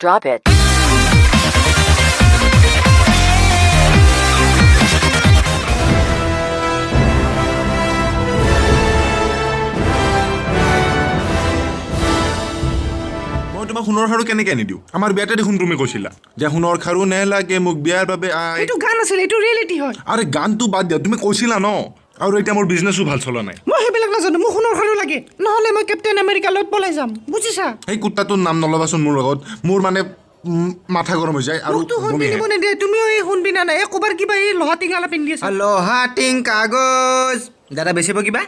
Drop it. মই তোমাক সোণৰ খাৰু কেনেকৈ আনি দিওঁ আমাৰ বিয়াতে দেখোন তুমি কৈছিলা যে সোণৰ খাৰু নেলাগে মোক বিয়াৰ বাবে এইটো গান আছিল এইটো ৰিয়েলিটি হয় আৰে গানটো বাদ দিয়া তুমি কৈছিলা ন আৰু এতিয়া মোৰ বিজনেছো ভাল চলা নাই মই সেইবিলাক নাজানো মোক সোণৰ খাৰু লাগে নহ'লে মই কেপ্টেইন আমেৰিকালৈ পলাই যাম বুজিছা সেই কুত্তাটোৰ নাম নল'বাচোন মোৰ লগত মোৰ মানে মাথা গৰম হৈ যায় আৰু মোকতো সোণ পিন্ধিব নিদিয়ে তুমিও এই সোণ পিন্ধা নাই একোবাৰ কিবা এই লোহা টিঙালা পিন্ধি আছা লোহা টিং কাগজ দাদা বেচিব কিবা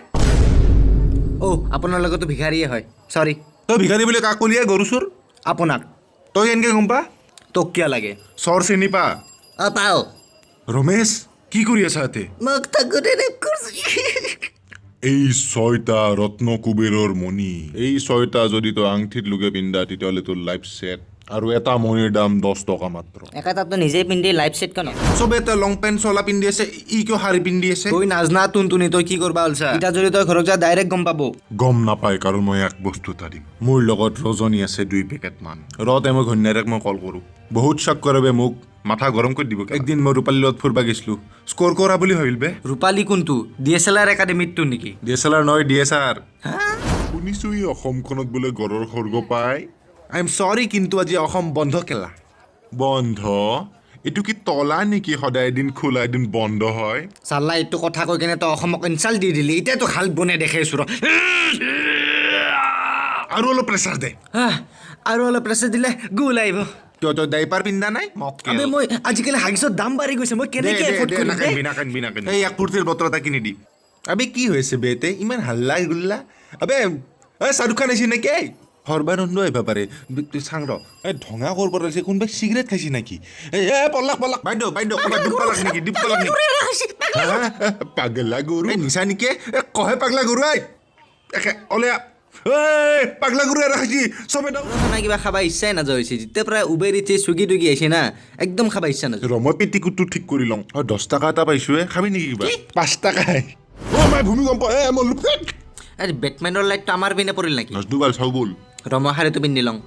আপোনাৰ লগতো ভিখাৰীয়ে হয় চৰি তই ভিখাৰী বুলি কাক কলিয়ে গৰু চোৰ আপোনাক তই কেনেকৈ গম পা তোক কিয় লাগে চৰ চিনি পা পাওঁ ৰমেশ কি কৰি আছা ইয়াতে মোক থাকোঁতে ৰেপ কৰিছে এই 6টা ৰত্ন কুবেৰৰ মণি এই 6টা যদি তই আংঠিত লুকে পিন্ধা তেতিয়াহ'লে তোৰ লাইফ ছেট আৰু এটা মণিৰ দাম 10 টকা মাত্ৰ একেটাতো নিজেই পিন্ধি লাইফ ছেট কিয় চবে এটা লং পেণ্ট চলা পিন্ধি আছে ই কিয় শাৰী পিন্ধি আছে তই নাজনা তুনতুনি তই কি কৰবা ওলছা এতিয়া যদি তই ঘৰত যা ডাইৰেক্ট গম পাব গম নাপায় কাৰণ মই এক বস্তু এটা দিম মোৰ লগত ৰজনী আছে 2 পেকেট মান ৰতে মই ঘৈণীয়েৰক মই কল কৰোঁ বহুত চক কৰাবে মোক মাথা গৰম কৰি দিব একদিন মই ৰূপালীৰ লগত ফুৰবা গৈছিলোঁ স্ক'ৰ কৰা বুলি ভাবিল বে ৰূপালী কোনটো DSLR একাডেমীটো নেকি DSLR নহয় DSR শুনিছোঁ ই অসমখনত বোলে গড়ৰ খৰ্গ পায় আই এম চৰি কিন্তু আজি অসম বন্ধ কেলা বন্ধ এইটো কি তলা নেকি সদায় এদিন খোলা এদিন বন্ধ হয় চাল্লা এইটো কথা কৈ কেনে তই অসমক ইনচাল্ট দি দিলি এতিয়াতো হাল বনাই দেখাইছোঁ আৰু অলপ প্ৰেছাৰ দে আৰু অলপ প্ৰেছাৰ দিলে গোল আহিব তই ডাইপাৰ পিন্ধা নাই আবে মই আজিকালি হাগিছৰ দাম বাঢ়ি গৈছে মই কেনেকৈ এফৰ্ড কৰিম এই এক কুৰ্তিৰ বটল এটা কিনি দি আবে কি হৈছে বেতে ইমান হাল্লা গুল্লা আবে শ্বাহৰুখ খান আহিছে নেকি সৰ্বানন্দ আহিব পাৰে চাং ৰ এই ঢঙা কৰিব লাগিছে কোনোবাই চিগাৰেট খাইছে নেকি পলাক বাইদেউ ডিপ পালাক নেকি পাগলা গৰু নিচা নেকি কহে পাগলা গৰু একে অলে পাগলা গৰু ৰাখিছি চবে খানা কিবা খাবা ইচ্ছাই নাযোৱা হৈছে যেতিয়া প্ৰায় উবেৰ ইটছে চুইগি টুগি আহিছে না একদম খাবা ইচ্ছা নাযায় মই পেটিকুটটো ঠিক কৰি লওঁ 10 টকা এটা পাইছোৱে খাবি নেকি কিবা 5 টকাই মই ভূমিকম্প মই আৰে বেটমেনৰ লাইটটো আমাৰ পিনে পৰিল নেকি দুবাৰ চাও বল ৰমা শাৰীটো পিন্ধি লওঁ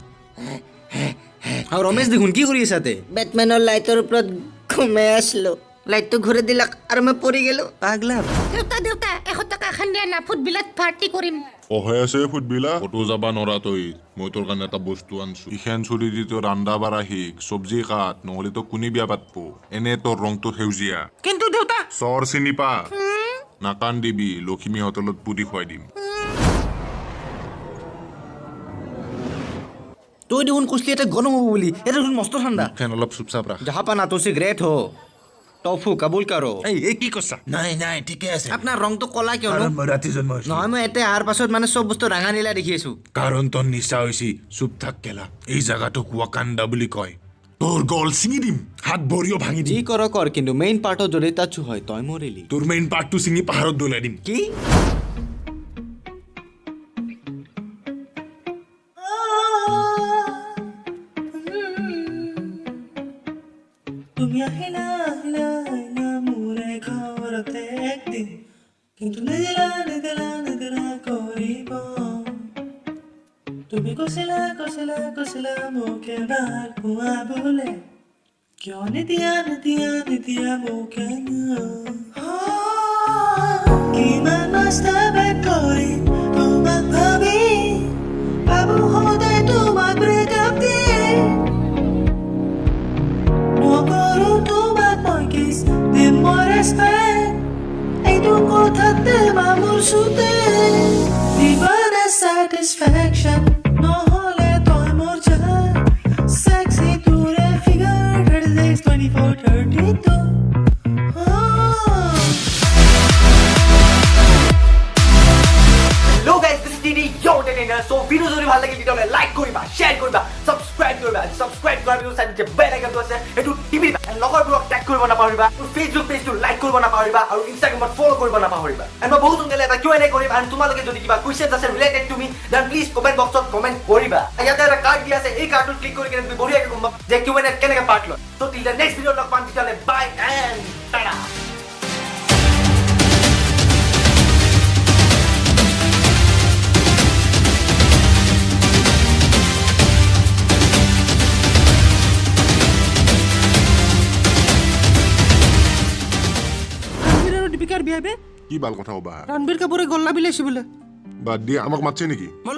আৰু ৰমেশ দেখোন কি কৰি আছা তে বেটমেনৰ লাইটৰ ওপৰত ঘুমাই আছিলোঁ লাইটটো ঘূৰি দিলাক আৰু মই পৰি গেলোঁ পাগলা দেউতা 100 টকা এখন দিয়া না ফুটবিলত পাৰ্টি কৰিম অহে আছে ফুটবিলা ফটো যাবা নৰা তই মই তোৰ কাৰণে এটা বস্তু আনছো ইখান চুৰি দি তোৰ ৰান্ধা বাঢ়া শিক চব্জি কাট নহ'লে তো কোনে বিয়া পাতব এনে তোৰ ৰংটো সেউজীয়া কিন্তু দেউতা চৰ চিনি পা নাকান দিবি লখিমী হোটেলত পুৰি খুৱাই দিম তই দেখোন কৈছিলি এটা গৰম হ'ব বুলি এটা দেখোন মস্ত ঠাণ্ডা ফেন অলপ চুপচাপ ৰাখ जहाँ पर ना तो सिगरेट हो टफू कबूल करो এই কি কৈছা নাই ঠিকে আছে আপোনাৰ ৰংটো কলা কিয়নো ৰাতি জন্ম হৈছিল নহয় মই এতিয়া অহাৰ পাছত মানে চব বস্তু ৰাঙা নীলা দেখি আছো কাৰণ তোৰ নিচা হৈছে চুপ থাক কেলা এই জাগাটোক ৱাকাণ্ডা বুলি কয় তোৰ গল ছিঙি দিম হাত ভৰিও ভাঙি যি দিম কৰ কৰ কিন্তু মেইন পাৰ্টত যদি টাচু হয় তই মৰিলি তোৰ মেইন পাৰ্টটো ছিঙি পাহাৰত দলাই দিম কি তুমি আহিলা আহিলা আহিলা মোৰে ঘৰতে একদিন কিন্তু নেদিলা কৰিব তুমি কৈছিলা মোক এবাৰ পোৱা বোলে কিয় নিদিয়া মোক কিমান মাষ্টাৰবেট কৰিম তোমাক ভাবি ভাবো সদায় তোমাক ব্ৰেকআপ দিম নকৰো তোমাক মই কিছ দিম মই ৰেচপেক্ট এইটো কথাতে মোৰ চুতে দিবা না satisfaction নহ'লে তই মোৰ জান sexy তোৰে figure 36 24 32 Hello guys, this is DD Yo Entertainer. So video যদি ভাল লাগে তেতিয়াহ'লে লাইক কৰিবা, শ্বেয়াৰ কৰিবা, সাবস্ক্ৰাইব কৰিবা। সাবস্ক্ৰাইব কৰাৰ পিছত চাইডে বেল আইকনটো আছে সেইটো টিপি দিবা। আৰু লগৰবোৰক টেগ কৰিব নাপাহৰিবা। ফেচবুক পেজটো লাইক কৰিব নাপাহৰিবা আৰু ইনষ্টাগ্ৰামত ফলো কৰিব নাপাহৰিবা। আৰু মই বহুত সোনকালে এটা Q&A কৰিম আৰু তোমালোকে যদি কিবা কুৱেশ্যনছ আছে related to me then please comment বক্সত কমেন্ট কৰিবা। ইয়াতে এটা কাৰ্ড দিয়া আছে এই কাৰ্ডটো ক্লিক কৰি কিনে তুমি বঢ়িয়াকৈ গম পাবা যে Q&A কেনেকৈ পাৰ্ট লয়। So till the next video লগ পাম তেতিয়াহ'লে বাই এণ্ড টাটা। বিয়া বে কি ভাল কথা ক'বা ৰণবীৰ কাপুৰে গল্লা বিলাইছে বোলে বাদ দিয়া আমাক মাতছে নেকি মই